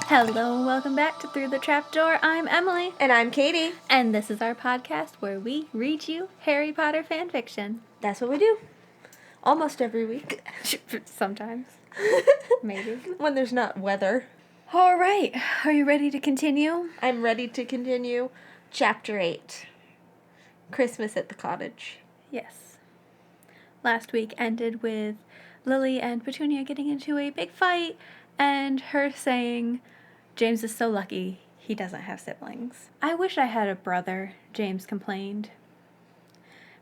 Hello and welcome back to Through the Trapdoor. I'm Emily. And I'm Katie. And this is our podcast where we read you Harry Potter fan fiction. That's what we do. Almost every week. Sometimes. Maybe. When there's not weather. All right. Are you ready to continue? I'm ready to continue. Chapter 8. Christmas at the Cottage. Yes. Last week ended with Lily and Petunia getting into a big fight and her saying, James is so lucky he doesn't have siblings. I wish I had a brother, James complained,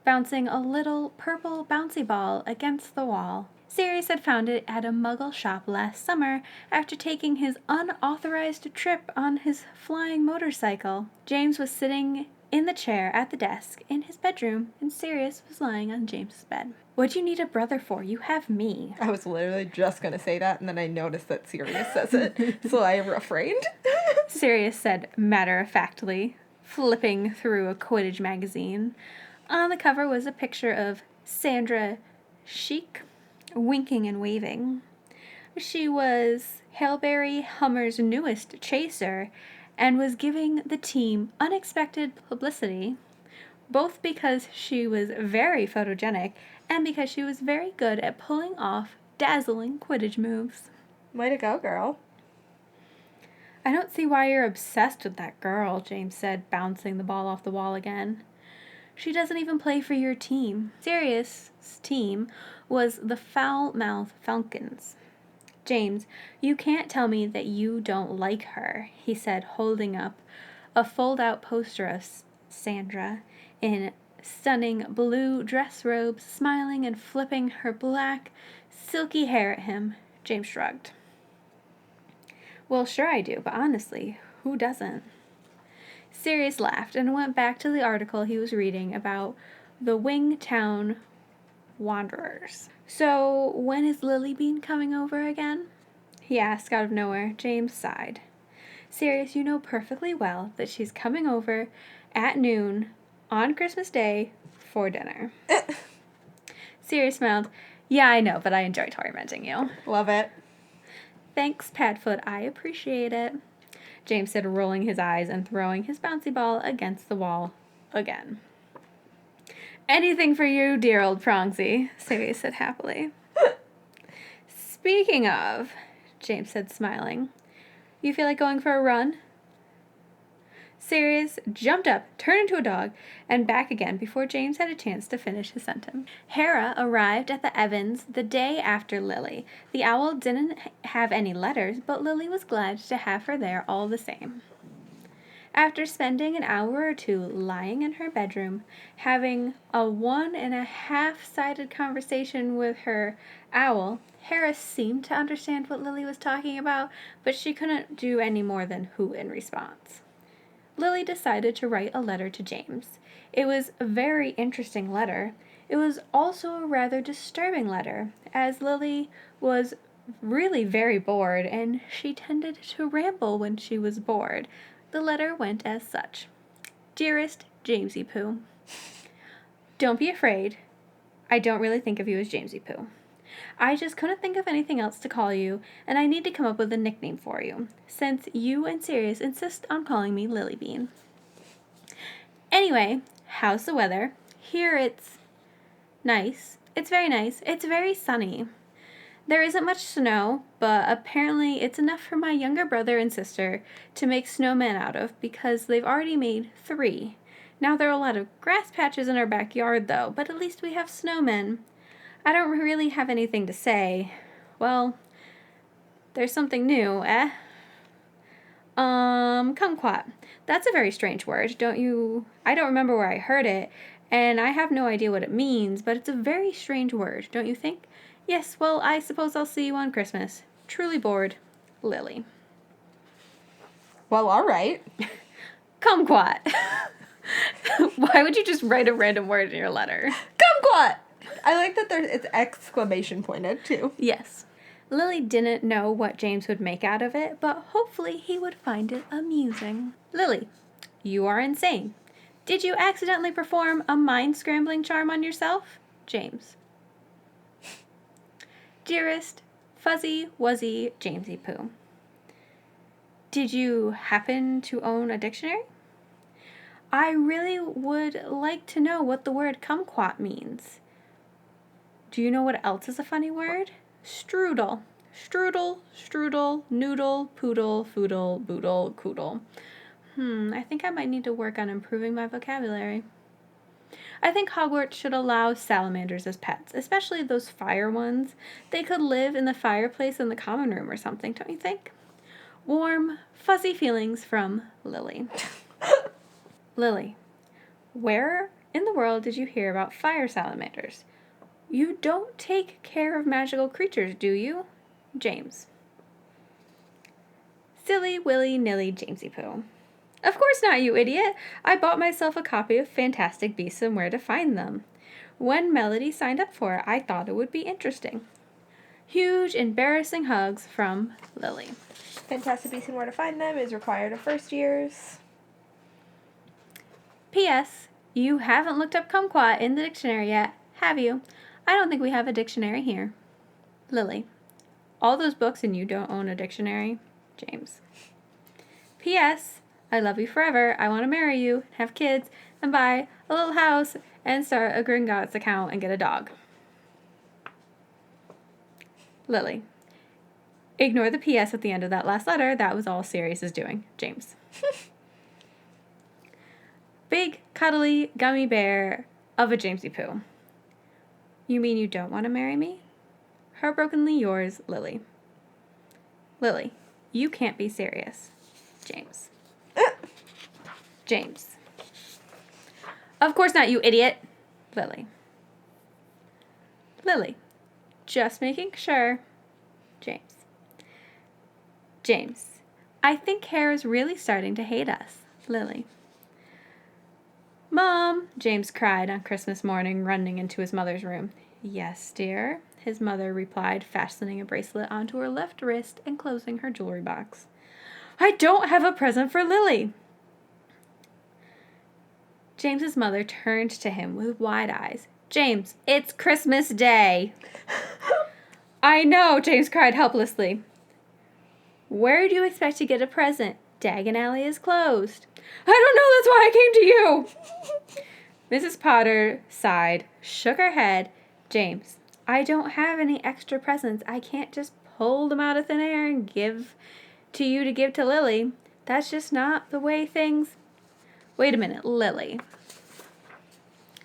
bouncing a little purple bouncy ball against the wall. Sirius had found it at a muggle shop last summer after taking his unauthorized trip on his flying motorcycle. James was sitting in the chair at the desk in his bedroom, and Sirius was lying on James's bed. What'd you need a brother for? You have me. I was literally just going to say that, and then I noticed that Sirius says it, so I refrained. Sirius said matter-of-factly, flipping through a Quidditch magazine. On the cover was a picture of Sandra Chic, winking and waving. She was Hailberry Hummer's newest chaser and was giving the team unexpected publicity, both because she was very photogenic and because she was very good at pulling off dazzling Quidditch moves. Way to go, girl. I don't see why you're obsessed with that girl, James said, bouncing the ball off the wall again. She doesn't even play for your team. Sirius's team was the Foul-Mouthed Falcons. James, you can't tell me that you don't like her, he said, holding up a fold-out poster of Sandra in stunning blue dress robes, smiling and flipping her black, silky hair at him. James shrugged. Well, sure I do, but honestly, who doesn't? Sirius laughed and went back to the article he was reading about the Wingtown Wanderers. So, when is Lilybean coming over again? He asked out of nowhere. James sighed. Sirius, you know perfectly well that she's coming over at noon on Christmas Day for dinner. Sirius smiled. Yeah, I know, but I enjoy tormenting you. Love it. Thanks, Padfoot. I appreciate it, James said, rolling his eyes and throwing his bouncy ball against the wall again. Anything for you, dear old Prongzy, Sirius said happily. Speaking of, James said, smiling, you feel like going for a run? Sirius jumped up, turned into a dog, and back again before James had a chance to finish his sentence. Hera arrived at the Evans the day after Lily. The owl didn't have any letters, but Lily was glad to have her there all the same. After spending an hour or two lying in her bedroom, having a 1.5-sided conversation with her owl, Hera seemed to understand what Lily was talking about, but she couldn't do any more than hoo in response. Lily decided to write a letter to James. It was a very interesting letter. It was also a rather disturbing letter, as Lily was really very bored, and she tended to ramble when she was bored. The letter went as such. Dearest Jamesy Poo, don't be afraid. I don't really think of you as Jamesy Poo. I just couldn't think of anything else to call you, and I need to come up with a nickname for you, since you and Sirius insist on calling me Lilybean. Anyway, how's the weather? Here it's nice. It's very nice. It's very sunny. There isn't much snow, but apparently it's enough for my younger brother and sister to make snowmen out of because they've already made 3. Now there are a lot of grass patches in our backyard, though, but at least we have snowmen. I don't really have anything to say. Well, there's something new, eh? Kumquat. That's a very strange word, don't you? I don't remember where I heard it, and I have no idea what it means, but it's a very strange word, don't you think? Yes, well, I suppose I'll see you on Christmas. Truly bored, Lily. Well, all right. Kumquat. Why would you just write a random word in your letter? Kumquat! I like that it's exclamation pointed, too. Yes. Lily didn't know what James would make out of it, but hopefully he would find it amusing. Lily, you are insane. Did you accidentally perform a mind-scrambling charm on yourself? James. Dearest, Fuzzy Wuzzy Jamesy Poo. Did you happen to own a dictionary? I really would like to know what the word kumquat means. Do you know what else is a funny word? Strudel. Strudel, strudel, noodle, poodle, foodle, boodle, coodle. I think I might need to work on improving my vocabulary. I think Hogwarts should allow salamanders as pets, especially those fire ones. They could live in the fireplace in the common room or something, don't you think? Warm, fuzzy feelings from Lily. Lily, where in the world did you hear about fire salamanders? You don't take care of magical creatures, do you? James. Silly Willy Nilly Jamesy Poo. Of course not, you idiot. I bought myself a copy of Fantastic Beasts and Where to Find Them. When Melody signed up for it, I thought it would be interesting. Huge, embarrassing hugs from Lily. Fantastic Beasts and Where to Find Them is required of first years. P.S. You haven't looked up kumquat in the dictionary yet, have you? I don't think we have a dictionary here. Lily. All those books and you don't own a dictionary? James. P.S. I love you forever. I want to marry you, have kids, and buy a little house and start a Gringotts account and get a dog. Lily. Ignore the P.S. at the end of that last letter. That was all Sirius is doing. James. Big, cuddly, gummy bear of a Jamesy Poo. You mean you don't want to marry me? Heartbrokenly yours, Lily. Lily. You can't be serious. James. James. Of course not, you idiot. Lily. Lily. Just making sure. James. James. I think Hera's really starting to hate us. Lily. Mom, James cried on Christmas morning, running into his mother's room. Yes, dear, his mother replied, fastening a bracelet onto her left wrist and closing her jewelry box. I don't have a present for Lily. James's mother turned to him with wide eyes. James, it's Christmas Day. I know, James cried helplessly. Where do you expect to get a present? Diagon Alley is closed. I don't know, that's why I came to you. Mrs. Potter sighed, shook her head. James, I don't have any extra presents. I can't just pull them out of thin air and give to Lily. That's just not the way things... Wait a minute, Lily.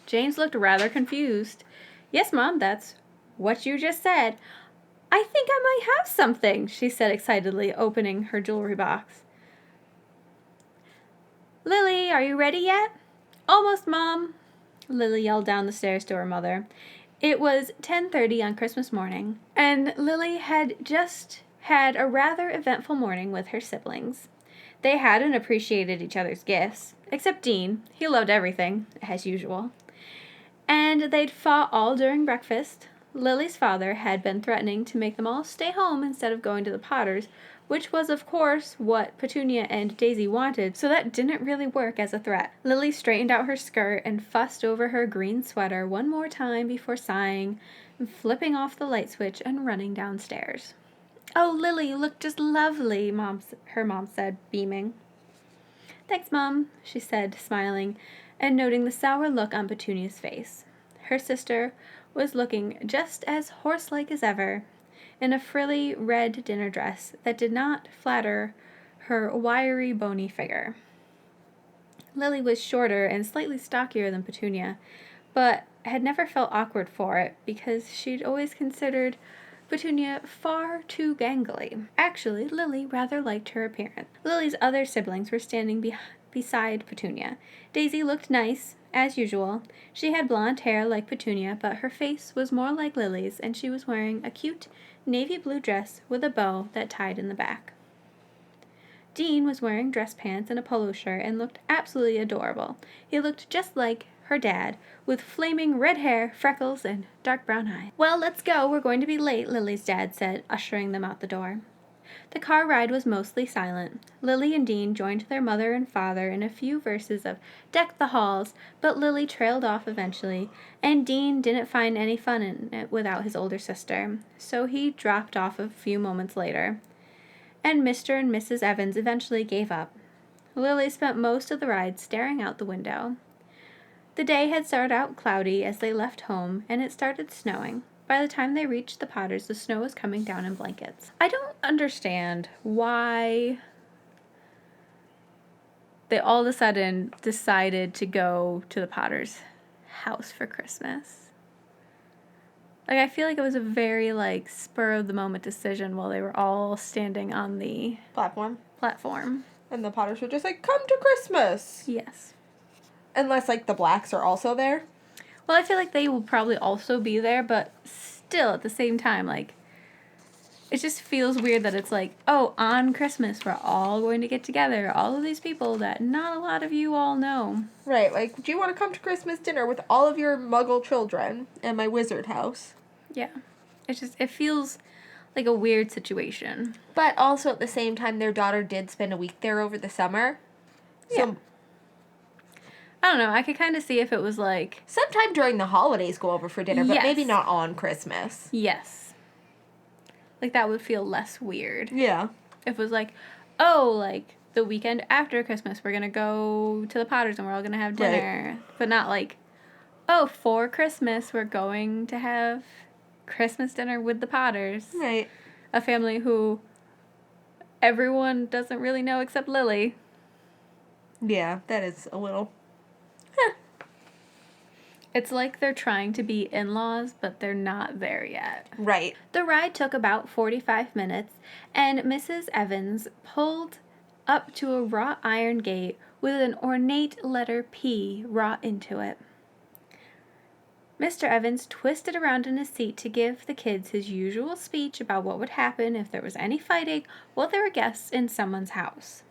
James looked rather confused. Yes, Mom, that's what you just said. I think I might have something, she said excitedly, opening her jewelry box. Lily, are you ready yet? Almost, Mom, Lily yelled down the stairs to her mother. It was 10:30 on Christmas morning, and Lily had just had a rather eventful morning with her siblings. They hadn't appreciated each other's gifts, except Dean. He loved everything, as usual. And they'd fought all during breakfast. Lily's father had been threatening to make them all stay home instead of going to the Potters, which was, of course, what Petunia and Daisy wanted, so that didn't really work as a threat. Lily straightened out her skirt and fussed over her green sweater one more time before sighing, flipping off the light switch and running downstairs. Oh, Lily, you look just lovely, her mom said, beaming. Thanks, Mom, she said, smiling, and noting the sour look on Petunia's face. Her sister was looking just as horse-like as ever, in a frilly red dinner dress that did not flatter her wiry, bony figure. Lily was shorter and slightly stockier than Petunia, but had never felt awkward for it because she'd always considered Petunia far too gangly. Actually, Lily rather liked her appearance. Lily's other siblings were standing beside Petunia. Daisy looked nice, as usual. She had blonde hair like Petunia, but her face was more like Lily's, and she was wearing a cute navy blue dress with a bow that tied in the back. Dean was wearing dress pants and a polo shirt and looked absolutely adorable. He looked just like her dad, with flaming red hair, freckles, and dark brown eyes. Well, let's go. We're going to be late, Lily's dad said, ushering them out the door. The car ride was mostly silent. Lily and Dean joined their mother and father in a few verses of Deck the Halls, but Lily trailed off eventually, and Dean didn't find any fun in it without his older sister, so he dropped off a few moments later. and Mr. and Mrs. Evans eventually gave up. Lily spent most of the ride staring out the window. The day had started out cloudy as they left home, and it started snowing. By the time they reached the Potters, the snow was coming down in blankets. I don't understand why they all of a sudden decided to go to the Potters' house for Christmas. Like, I feel like it was a very, like, spur-of-the-moment decision while they were all standing on the platform. And the Potters were just like, come to Christmas! Yes. Unless, like, the Blacks are also there. Well, I feel like they will probably also be there, but still, at the same time, like, it just feels weird that it's like, oh, on Christmas, we're all going to get together. All of these people that not a lot of you all know. Right, like, do you want to come to Christmas dinner with all of your muggle children in my wizard house? Yeah. It feels like a weird situation. But also at the same time, their daughter did spend a week there over the summer. So yeah. I don't know. I could kind of see if it was like... sometime during the holidays go over for dinner, but maybe not on Christmas. Yes. Like, that would feel less weird. Yeah. If it was like, oh, like, the weekend after Christmas, we're going to go to the Potters and we're all going to have dinner. Right. But not like, oh, for Christmas, we're going to have Christmas dinner with the Potters. Right. A family who everyone doesn't really know except Lily. Yeah, that is a little... It's like they're trying to be in-laws, but they're not there yet. Right. The ride took about 45 minutes, and Mrs. Evans pulled up to a wrought iron gate with an ornate letter P wrought into it. Mr. Evans twisted around in his seat to give the kids his usual speech about what would happen if there was any fighting while there were guests in someone's house.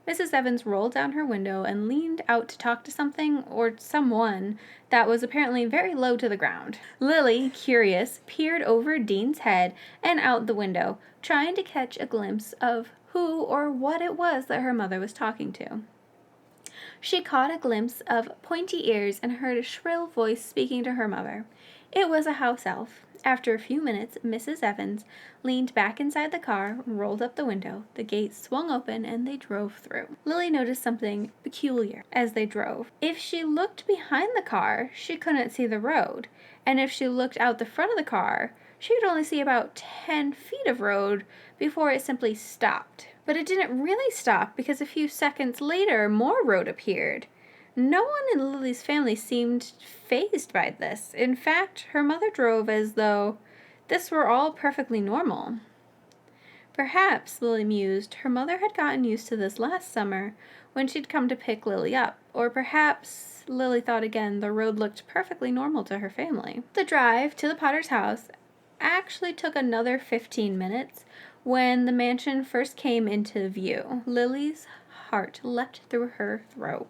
Mrs. Evans rolled down her window and leaned out to talk to something or someone that was apparently very low to the ground. Lily, curious, peered over Dean's head and out the window, trying to catch a glimpse of who or what it was that her mother was talking to. She caught a glimpse of pointy ears and heard a shrill voice speaking to her mother. It was a house elf. After a few minutes, Mrs. Evans leaned back inside the car, rolled up the window, the gate swung open, and they drove through. Lily noticed something peculiar as they drove. If she looked behind the car, she couldn't see the road, and if she looked out the front of the car, she could only see about 10 feet of road before it simply stopped. But it didn't really stop because a few seconds later, more road appeared. No one in Lily's family seemed fazed by this. In fact, her mother drove as though this were all perfectly normal. Perhaps, Lily mused, her mother had gotten used to this last summer when she'd come to pick Lily up. Or perhaps, Lily thought again, the road looked perfectly normal to her family. The drive to the Potter's house actually took another 15 minutes when the mansion first came into view. Lily's heart leapt through her throat.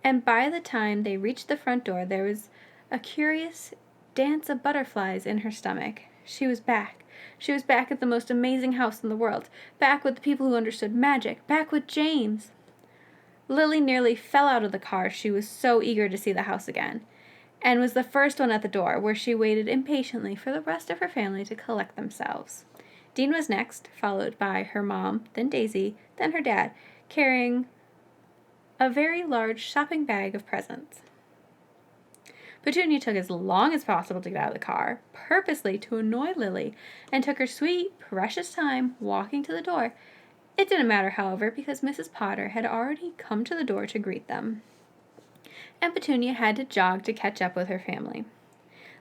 And by the time they reached the front door, there was a curious dance of butterflies in her stomach. She was back. She was back at the most amazing house in the world. Back with the people who understood magic. Back with James. Lily nearly fell out of the car. She was so eager to see the house again, and was the first one at the door, where she waited impatiently for the rest of her family to collect themselves. Dean was next, followed by her mom, then Daisy, then her dad, carrying a very large shopping bag of presents. Petunia took as long as possible to get out of the car, purposely to annoy Lily, and took her sweet, precious time walking to the door. It didn't matter, however, because Mrs. Potter had already come to the door to greet them, and Petunia had to jog to catch up with her family.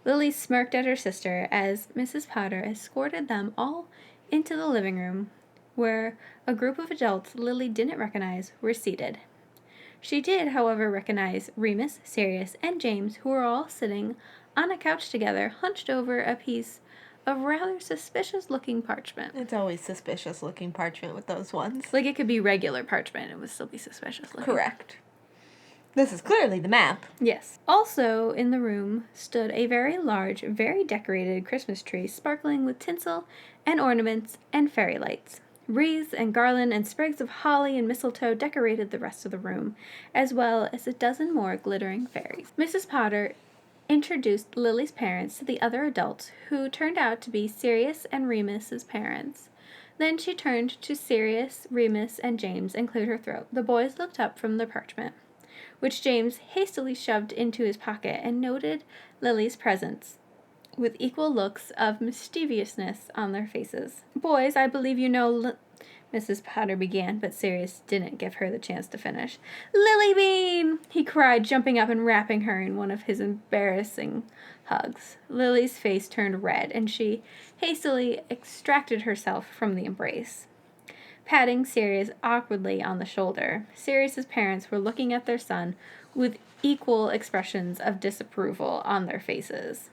Lily smirked at her sister as Mrs. Potter escorted them all into the living room, where a group of adults Lily didn't recognize were seated. She did, however, recognize Remus, Sirius, and James, who were all sitting on a couch together, hunched over a piece of rather suspicious-looking parchment. It's always suspicious-looking parchment with those ones. Like, it could be regular parchment, it would still be suspicious-looking. Correct. This is clearly the map. Yes. Also in the room stood a very large, very decorated Christmas tree, sparkling with tinsel and ornaments and fairy lights. Wreaths and garland and sprigs of holly and mistletoe decorated the rest of the room, as well as a dozen more glittering fairies. Mrs. Potter introduced Lily's parents to the other adults, who turned out to be Sirius and Remus's parents. Then she turned to Sirius, Remus, and James and cleared her throat. The boys looked up from the parchment, which James hastily shoved into his pocket, and noted Lily's presence with equal looks of mischievousness on their faces. "Boys, I believe you know Mrs. Potter began, but Sirius didn't give her the chance to finish. "Lily Bean!" he cried, jumping up and wrapping her in one of his embarrassing hugs. Lily's face turned red, and she hastily extracted herself from the embrace, patting Sirius awkwardly on the shoulder. Sirius's parents were looking at their son with equal expressions of disapproval on their faces.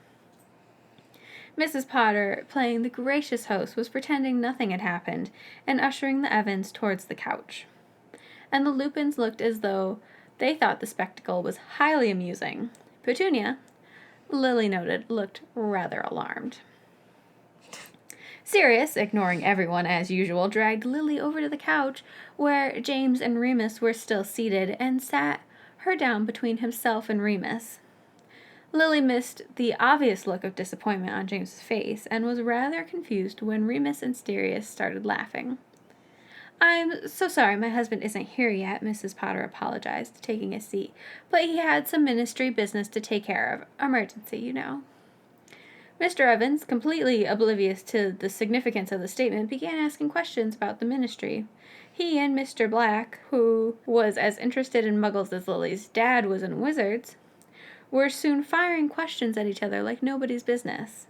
Mrs. Potter, playing the gracious host, was pretending nothing had happened and ushering the Evans towards the couch. And the Lupins looked as though they thought the spectacle was highly amusing. Petunia, Lily noted, looked rather alarmed. Sirius, ignoring everyone as usual, dragged Lily over to the couch where James and Remus were still seated and sat her down between himself and Remus. Lily missed the obvious look of disappointment on James's face and was rather confused when Remus and Sirius started laughing. "I'm so sorry my husband isn't here yet," Mrs. Potter apologized, taking a seat, "but he had some ministry business to take care of. Emergency, you know." Mr. Evans, completely oblivious to the significance of the statement, began asking questions about the ministry. He and Mr. Black, who was as interested in muggles as Lily's dad was in wizards, were soon firing questions at each other like nobody's business.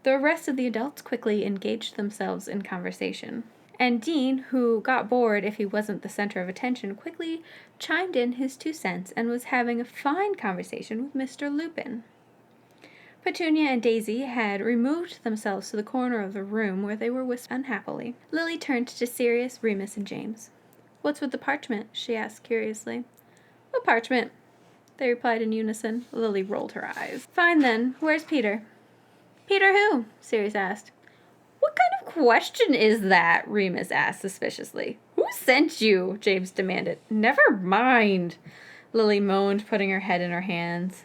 The rest of the adults quickly engaged themselves in conversation, and Dean, who got bored if he wasn't the center of attention, quickly chimed in his 2 cents and was having a fine conversation with Mr. Lupin. Petunia and Daisy had removed themselves to the corner of the room where they were whispering unhappily. Lily turned to Sirius, Remus, and James. "What's with the parchment?" she asked curiously. "What parchment?" they replied in unison. Lily rolled her eyes. "Fine then. Where's Peter?" "Peter who?" Sirius asked. "What kind of question is that?" Remus asked suspiciously. "Who sent you?" James demanded. "Never mind," Lily moaned, putting her head in her hands.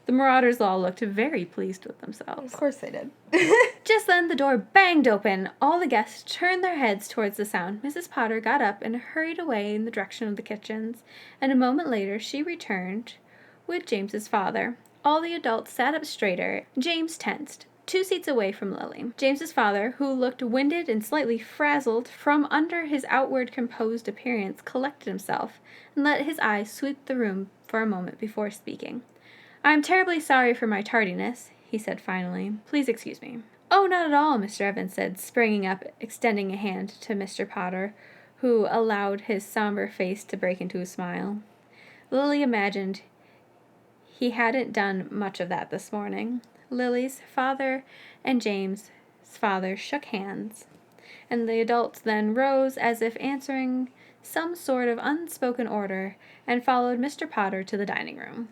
The Marauders all looked very pleased with themselves. Of course they did. Just then the door banged open. All the guests turned their heads towards the sound. Mrs. Potter got up and hurried away in the direction of the kitchens, and a moment later she returned with James's father. All the adults sat up straighter. James tensed, 2 seats away from Lily. James's father, who looked winded and slightly frazzled from under his outward composed appearance, collected himself and let his eyes sweep the room for a moment before speaking. "I'm terribly sorry for my tardiness," he said finally. "Please excuse me." "Oh, not at all," Mr. Evans said, springing up, extending a hand to Mr. Potter, who allowed his somber face to break into a smile. Lily imagined he hadn't done much of that this morning. Lily's father and James's father shook hands, and the adults then rose as if answering some sort of unspoken order and followed Mr. Potter to the dining room.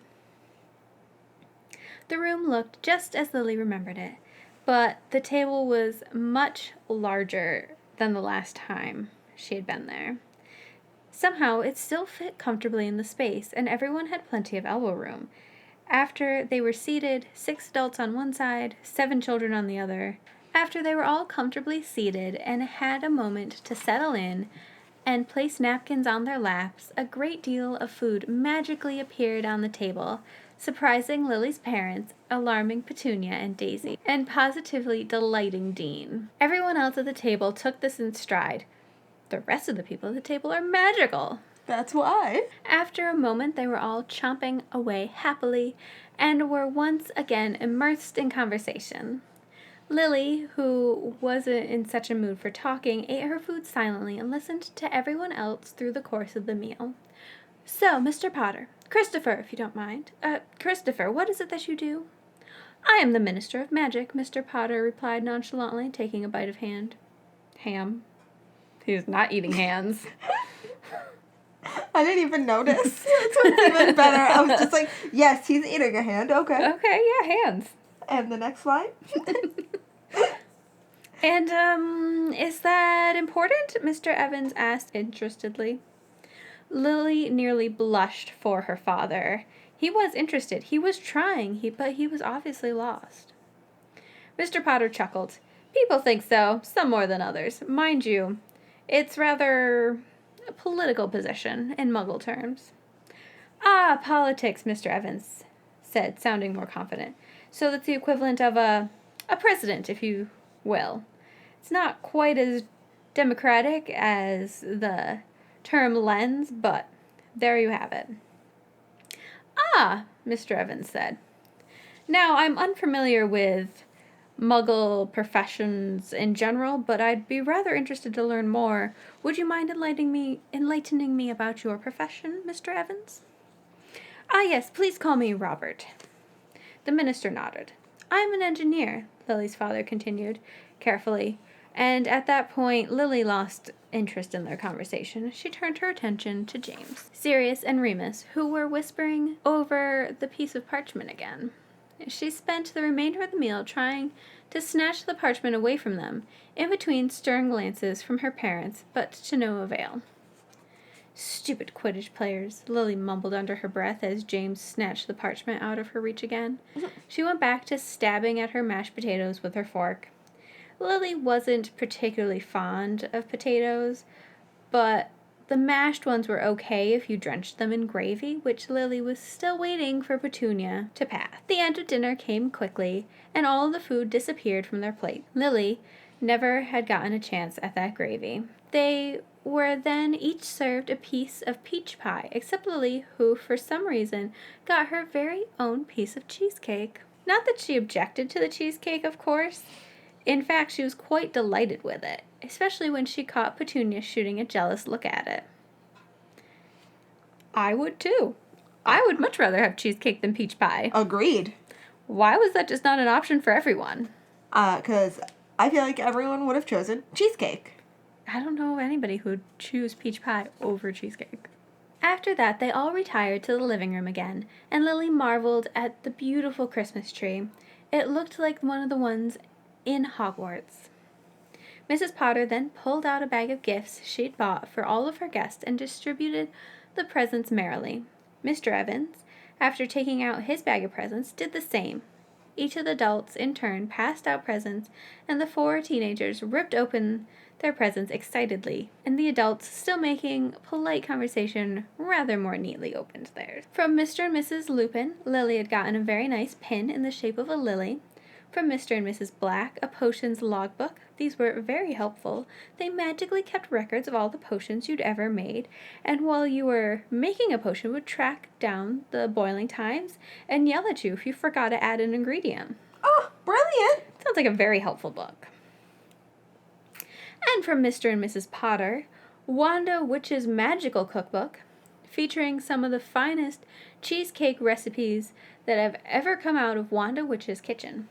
The room looked just as Lily remembered it, but the table was much larger than the last time she had been there. Somehow it still fit comfortably in the space, and everyone had plenty of elbow room. After they were seated, 6 adults on one side, 7 children on the other. After they were all comfortably seated and had a moment to settle in and place napkins on their laps, a great deal of food magically appeared on the table, surprising Lily's parents, alarming Petunia and Daisy, and positively delighting Dean. Everyone else at the table took this in stride. The rest of the people at the table are magical. That's why. After a moment, they were all chomping away happily and were once again immersed in conversation. Lily, who wasn't in such a mood for talking, ate her food silently and listened to everyone else through the course of the meal. "So, Mr. Potter, Christopher, if you don't mind. Christopher, what is it that you do?" "I am the Minister of Magic," Mr. Potter replied nonchalantly, taking a bite of ham. He was not eating hands. I didn't even notice. That's what's even better. I was just like, yes, he's eating a hand. Okay. Okay, yeah, hands. And the next line? "And, is that important?" Mr. Evans asked interestedly. Lily nearly blushed for her father. He was interested. He was trying, but he was obviously lost. Mr. Potter chuckled. People think so, some more than others. Mind you, it's rather a political position in Muggle terms. Ah, politics, Mr. Evans said, sounding more confident. So that's the equivalent of a president, if you will. It's not quite as democratic as the term lends, but there you have it. Ah, Mr. Evans said. Now, I'm unfamiliar with Muggle professions in general, but I'd be rather interested to learn more. Would you mind enlightening me about your profession, Mr. Evans? Ah, yes, please call me Robert. The minister nodded. I'm an engineer, Lily's father continued, carefully, and at that point Lily lost interest in their conversation. She turned her attention to James, Sirius, and Remus, who were whispering over the piece of parchment again. She spent the remainder of the meal trying to snatch the parchment away from them, in between stern glances from her parents, but to no avail. Stupid Quidditch players, Lily mumbled under her breath as James snatched the parchment out of her reach again. She went back to stabbing at her mashed potatoes with her fork. Lily wasn't particularly fond of potatoes, but the mashed ones were okay if you drenched them in gravy, which Lily was still waiting for Petunia to pass. The end of dinner came quickly, and all of the food disappeared from their plate. Lily never had gotten a chance at that gravy. They were then each served a piece of peach pie, except Lily, who, for some reason, got her very own piece of cheesecake. Not that she objected to the cheesecake, of course. In fact, she was quite delighted with it, especially when she caught Petunia shooting a jealous look at it. I would too. I would much rather have cheesecake than peach pie. Agreed. Why was that just not an option for everyone? 'Cause I feel like everyone would have chosen cheesecake. I don't know of anybody who would choose peach pie over cheesecake. After that, they all retired to the living room again, and Lily marveled at the beautiful Christmas tree. It looked like one of the ones in Hogwarts. Mrs. Potter then pulled out a bag of gifts she'd bought for all of her guests and distributed the presents merrily. Mr. Evans, after taking out his bag of presents, did the same. Each of the adults, in turn, passed out presents, and the 4 teenagers ripped open their presents excitedly, and the adults, still making polite conversation, rather more neatly opened theirs. From Mr. and Mrs. Lupin, Lily had gotten a very nice pin in the shape of a lily. From Mr. and Mrs. Black, a potions logbook. These were very helpful. They magically kept records of all the potions you'd ever made, and while you were making a potion would track down the boiling times and yell at you if you forgot to add an ingredient. Oh, brilliant! Sounds like a very helpful book. And from Mr. and Mrs. Potter, Wanda Witch's Magical Cookbook, featuring some of the finest cheesecake recipes that have ever come out of Wanda Witch's kitchen.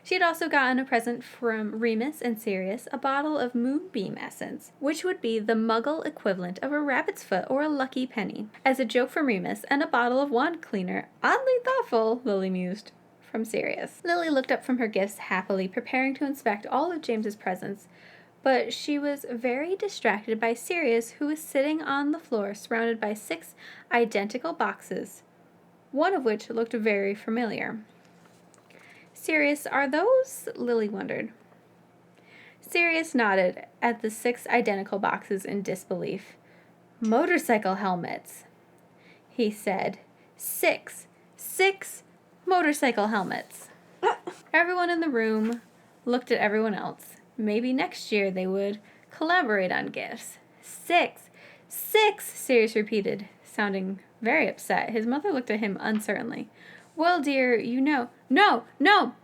She had also gotten a present from Remus and Sirius, a bottle of Moonbeam Essence, which would be the Muggle equivalent of a rabbit's foot or a lucky penny, as a joke from Remus, and a bottle of wand cleaner, oddly thoughtful, Lily mused, from Sirius. Lily looked up from her gifts happily, preparing to inspect all of James's presents, but she was very distracted by Sirius, who was sitting on the floor surrounded by 6 identical boxes, one of which looked very familiar. Sirius, are those? Lily wondered. Sirius nodded at the 6 identical boxes in disbelief. Motorcycle helmets, he said. 6 motorcycle helmets. Everyone in the room looked at everyone else. Maybe next year they would collaborate on gifts. 6, Sirius repeated, sounding very upset. His mother looked at him uncertainly. Well, dear, you know. No,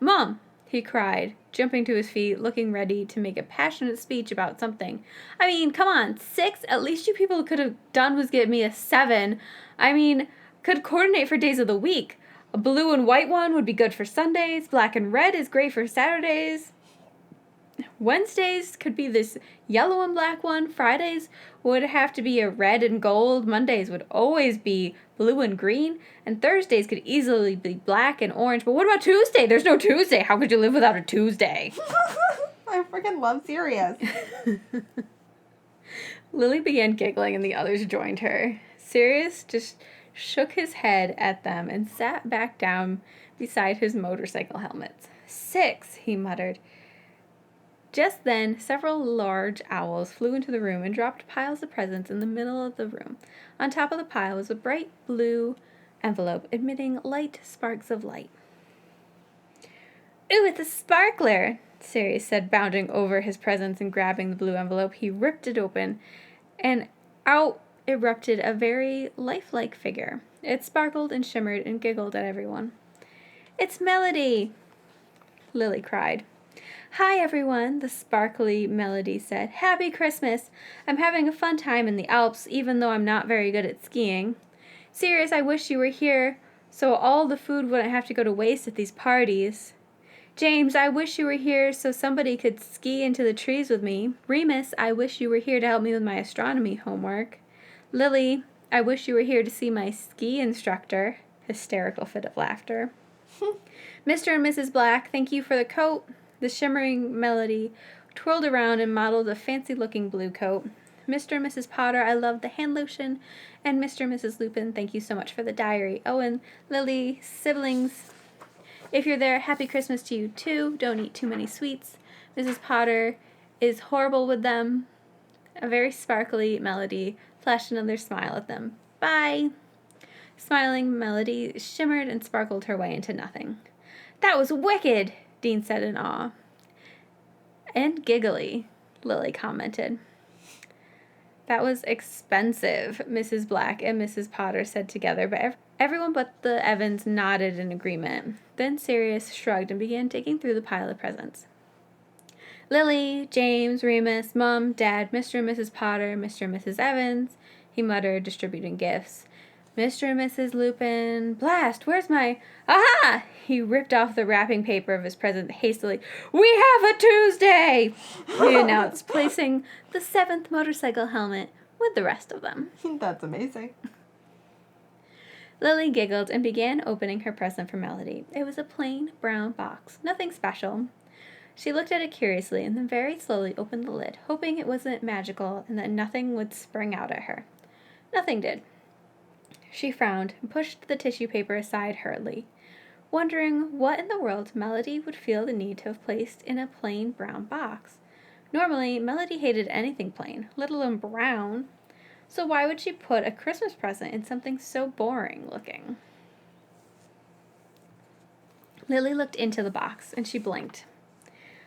Mom, he cried, jumping to his feet, looking ready to make a passionate speech about something. I mean, come on, 6? At least you people could have done was give me a 7. I mean, could coordinate for days of the week. A blue and white one would be good for Sundays. Black and red is great for Saturdays. Wednesdays could be this yellow and black one. Fridays would have to be a red and gold. Mondays would always be blue and green. And Thursdays could easily be black and orange. But what about Tuesday? There's no Tuesday. How could you live without a Tuesday? I freaking love Sirius. Lily began giggling and the others joined her. Sirius just shook his head at them, and sat back down beside his motorcycle helmets. 6, he muttered. Just then, several large owls flew into the room and dropped piles of presents in the middle of the room. On top of the pile was a bright blue envelope emitting light sparks of light. "Ooh, it's a sparkler," Sirius said, bounding over his presents and grabbing the blue envelope. He ripped it open, and out erupted a very lifelike figure. It sparkled and shimmered and giggled at everyone. "It's Melody!" Lily cried. "Hi, everyone," the sparkly Melody said. "Happy Christmas! I'm having a fun time in the Alps, even though I'm not very good at skiing. Sirius, I wish you were here so all the food wouldn't have to go to waste at these parties. James, I wish you were here so somebody could ski into the trees with me. Remus, I wish you were here to help me with my astronomy homework. Lily, I wish you were here to see my ski instructor." Hysterical fit of laughter. "Mr. and Mrs. Black, thank you for the coat." The shimmering Melody twirled around and modeled a fancy-looking blue coat. "Mr. and Mrs. Potter, I love the hand lotion. And Mr. and Mrs. Lupin, thank you so much for the diary. Oh, and Lily, siblings, if you're there, happy Christmas to you, too. Don't eat too many sweets. Mrs. Potter is horrible with them." A very sparkly Melody flashed another smile at them. "Bye." Smiling Melody shimmered and sparkled her way into nothing. "That was wicked," Dean said in awe. "And giggly," Lily commented. "That was expensive," Mrs. Black and Mrs. Potter said together, but everyone but the Evans nodded in agreement. Then Sirius shrugged and began digging through the pile of presents. "Lily, James, Remus, Mom, Dad, Mr. and Mrs. Potter, Mr. and Mrs. Evans," he muttered, distributing gifts. "Mr. and Mrs. Lupin, blast, where's my... Aha!" He ripped off the wrapping paper of his present hastily. "We have a Tuesday!" he announced, placing the 7th motorcycle helmet with the rest of them. That's amazing. Lily giggled and began opening her present for Melody. It was a plain brown box, nothing special. She looked at it curiously and then very slowly opened the lid, hoping it wasn't magical and that nothing would spring out at her. Nothing did. She frowned and pushed the tissue paper aside hurriedly, wondering what in the world Melody would feel the need to have placed in a plain brown box. Normally, Melody hated anything plain, let alone brown, so why would she put a Christmas present in something so boring looking? Lily looked into the box, and she blinked.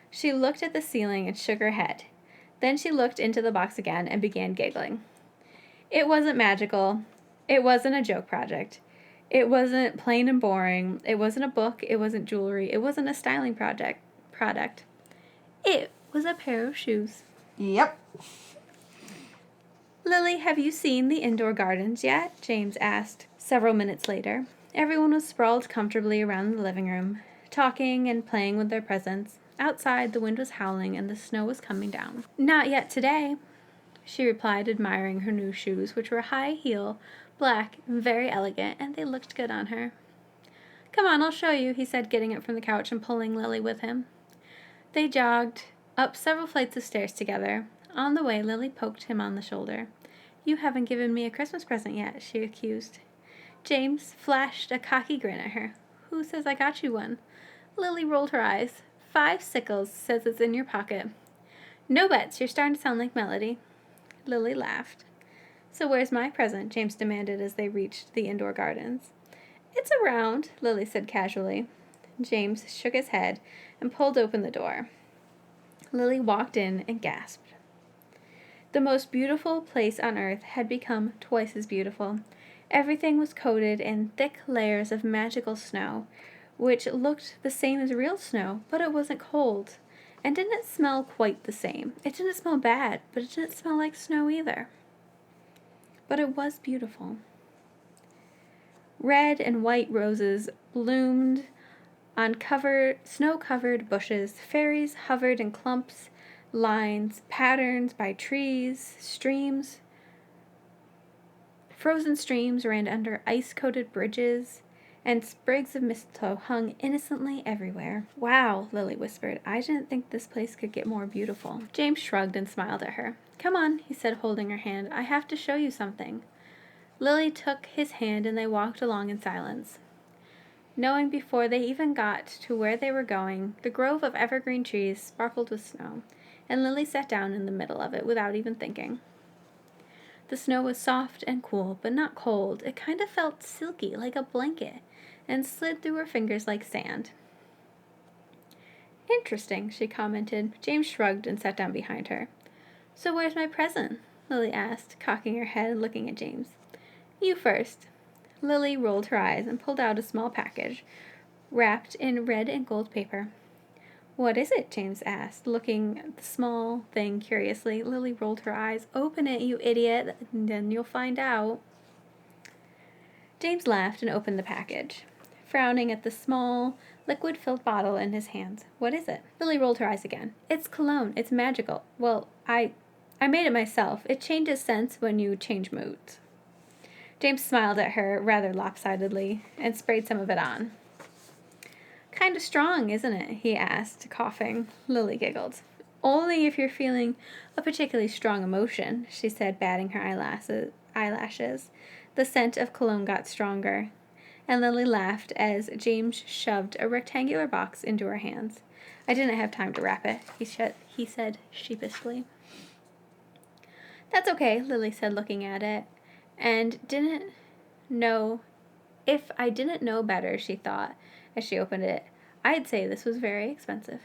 She looked at the ceiling and shook her head. Then she looked into the box again and began giggling. It wasn't magical. It wasn't a joke project. It wasn't plain and boring. It wasn't a book. It wasn't jewelry. It wasn't a styling product. It was a pair of shoes. Yep. "Lily, have you seen the indoor gardens yet?" James asked several minutes later. Everyone was sprawled comfortably around the living room, talking and playing with their presents. Outside, the wind was howling and the snow was coming down. "Not yet today," she replied, admiring her new shoes, which were high heel, black, and very elegant, and they looked good on her. "Come on, I'll show you," he said, getting up from the couch and pulling Lily with him. They jogged up several flights of stairs together. On the way, Lily poked him on the shoulder. "You haven't given me a Christmas present yet," she accused. James flashed a cocky grin at her. "Who says I got you one?" Lily rolled her eyes. "5 sickles says it's in your pocket." "No bets, you're starting to sound like Melody." Lily laughed. "So where's my present?" James demanded as they reached the indoor gardens. "It's around," Lily said casually. James shook his head and pulled open the door. Lily walked in and gasped. The most beautiful place on earth had become twice as beautiful. Everything was coated in thick layers of magical snow, which looked the same as real snow, but it wasn't cold, and didn't smell quite the same. It didn't smell bad, but it didn't smell like snow either. But it was beautiful. Red and white roses bloomed on snow-covered bushes. Fairies hovered in clumps, lines, patterns by trees, streams. Frozen streams ran under ice-coated bridges, and sprigs of mistletoe hung innocently everywhere. "Wow," Lily whispered. "I didn't think this place could get more beautiful." James shrugged and smiled at her. "Come on," he said, holding her hand. "I have to show you something." Lily took his hand and they walked along in silence. Knowing before they even got to where they were going, the grove of evergreen trees sparkled with snow, and Lily sat down in the middle of it without even thinking. The snow was soft and cool, but not cold. It kind of felt silky, like a blanket, and slid through her fingers like sand. Interesting, she commented. James shrugged and sat down behind her. So where's my present? Lily asked, cocking her head and looking at James. You first. Lily rolled her eyes and pulled out a small package, wrapped in red and gold paper. What is it? James asked, looking at the small thing curiously. Lily rolled her eyes. Open it, you idiot, and then you'll find out. James laughed and opened the package, frowning at the small, liquid-filled bottle in his hands. What is it? Lily rolled her eyes again. It's cologne. It's magical. Well, I made it myself. It changes scents when you change moods. James smiled at her rather lopsidedly and sprayed some of it on. Kind of strong, isn't it? He asked, coughing. Lily giggled. Only if you're feeling a particularly strong emotion, she said, batting her eyelashes. The scent of cologne got stronger, and Lily laughed as James shoved a rectangular box into her hands. I didn't have time to wrap it, he said sheepishly. That's okay, Lily said, looking at it. And if I didn't know better, she thought, as she opened it, I'd say this was very expensive.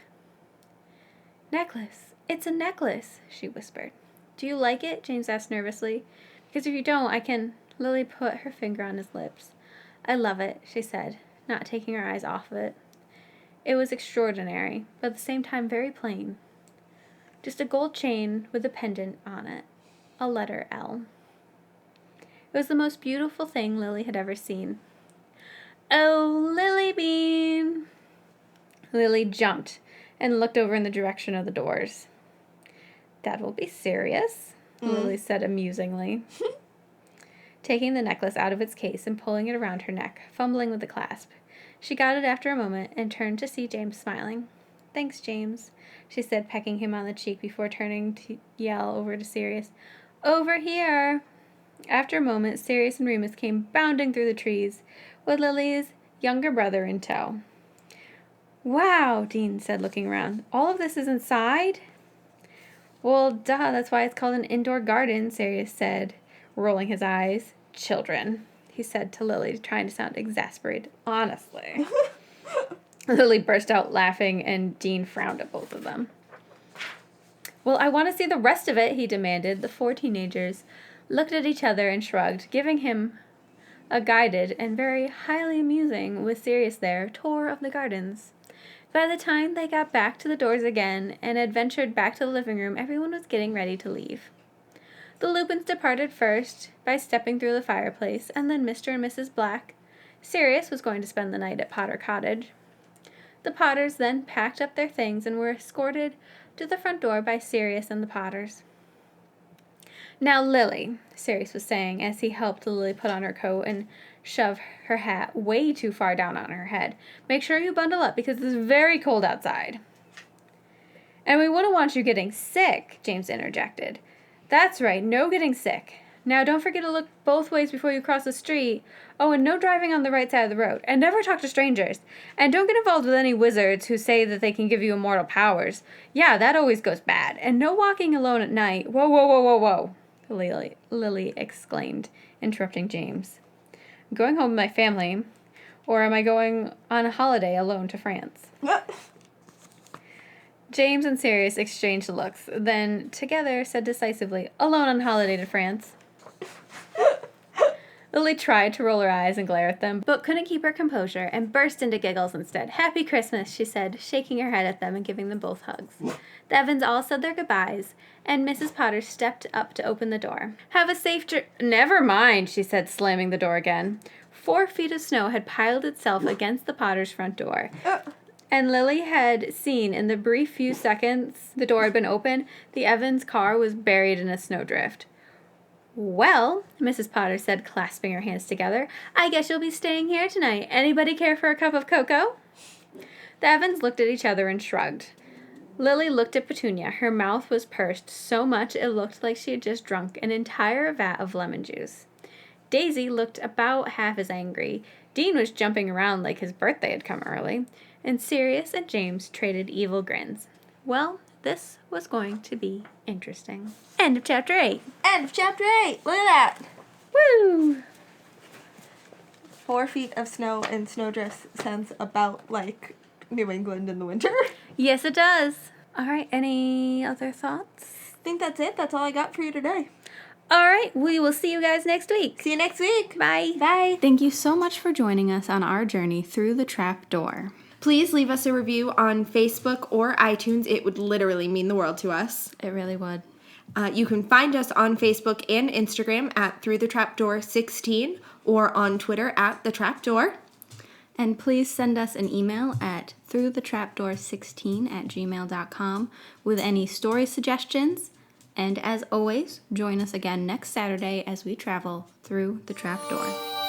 Necklace. It's a necklace, she whispered. Do you like it? James asked nervously. Because if you don't, I can... Lily put her finger on his lips. I love it, she said, not taking her eyes off of it. It was extraordinary, but at the same time very plain. Just a gold chain with a pendant on it. A letter L. It was the most beautiful thing Lily had ever seen. Oh, Lily Bean! Lily jumped and looked over in the direction of the doors. That will be serious, Lily said amusingly, taking the necklace out of its case and pulling it around her neck, fumbling with the clasp. She got it after a moment and turned to see James smiling. Thanks, James, she said, pecking him on the cheek before turning to yell over to Sirius. Over here! After a moment, Sirius and Remus came bounding through the trees, with Lily's younger brother in tow. Wow, Dean said, looking around. All of this is inside? Well, duh, that's why it's called an indoor garden, Sirius said, rolling his eyes. Children, he said to Lily, trying to sound exasperated. Honestly. Lily burst out laughing, and Dean frowned at both of them. Well, I want to see the rest of it, he demanded. The 4 teenagers looked at each other and shrugged, giving him a guided and very highly amusing, with Sirius there, tour of the gardens. By the time they got back to the doors again and had ventured back to the living room, everyone was getting ready to leave. The Lupins departed first by stepping through the fireplace, and then Mr. and Mrs. Black. Sirius was going to spend the night at Potter Cottage. The Potters then packed up their things and were escorted to the front door by Sirius and the Potters. Now, Lily, Sirius was saying as he helped Lily put on her coat and shove her hat way too far down on her head. Make sure you bundle up because it's very cold outside. And we wouldn't want you getting sick, James interjected. That's right, no getting sick. Now, don't forget to look both ways before you cross the street. Oh, and no driving on the right side of the road. And never talk to strangers. And don't get involved with any wizards who say that they can give you immortal powers. Yeah, that always goes bad. And no walking alone at night. Whoa, whoa, whoa, whoa, whoa, Lily exclaimed, interrupting James. I'm going home with my family, or am I going on a holiday alone to France? James and Sirius exchanged looks, then together said decisively, alone on holiday to France. Lily tried to roll her eyes and glare at them, but couldn't keep her composure and burst into giggles instead. Happy Christmas, she said, shaking her head at them and giving them both hugs. The Evans all said their goodbyes, and Mrs. Potter stepped up to open the door. Have a safe Never mind, she said, slamming the door again. 4 feet of snow had piled itself against the Potters' front door. And Lily had seen in the brief few seconds the door had been open, the Evans car was buried in a snowdrift. Well, Mrs. Potter said, clasping her hands together, I guess you'll be staying here tonight. Anybody care for a cup of cocoa? The Evans looked at each other and shrugged. Lily looked at Petunia. Her mouth was pursed so much it looked like she had just drunk an entire vat of lemon juice. Daisy looked about half as angry. Dean was jumping around like his birthday had come early. And Sirius and James traded evil grins. Well, this was going to be interesting. End of chapter 8. End of chapter 8. Look at that. Woo! 4 feet of snow and snowdrifts sounds about like New England in the winter. Yes, it does. All right, any other thoughts? I think that's it. That's all I got for you today. All right, we will see you guys next week. See you next week. Bye. Bye. Thank you so much for joining us on our journey through the trap door. Please leave us a review on Facebook or iTunes. It would literally mean the world to us. It really would. You can find us on Facebook and Instagram at Through the Trapdoor 16 or on Twitter at The Trapdoor. And please send us an email at throughthetrapdoor16@gmail.com with any story suggestions. And as always, join us again next Saturday as we travel through the trapdoor.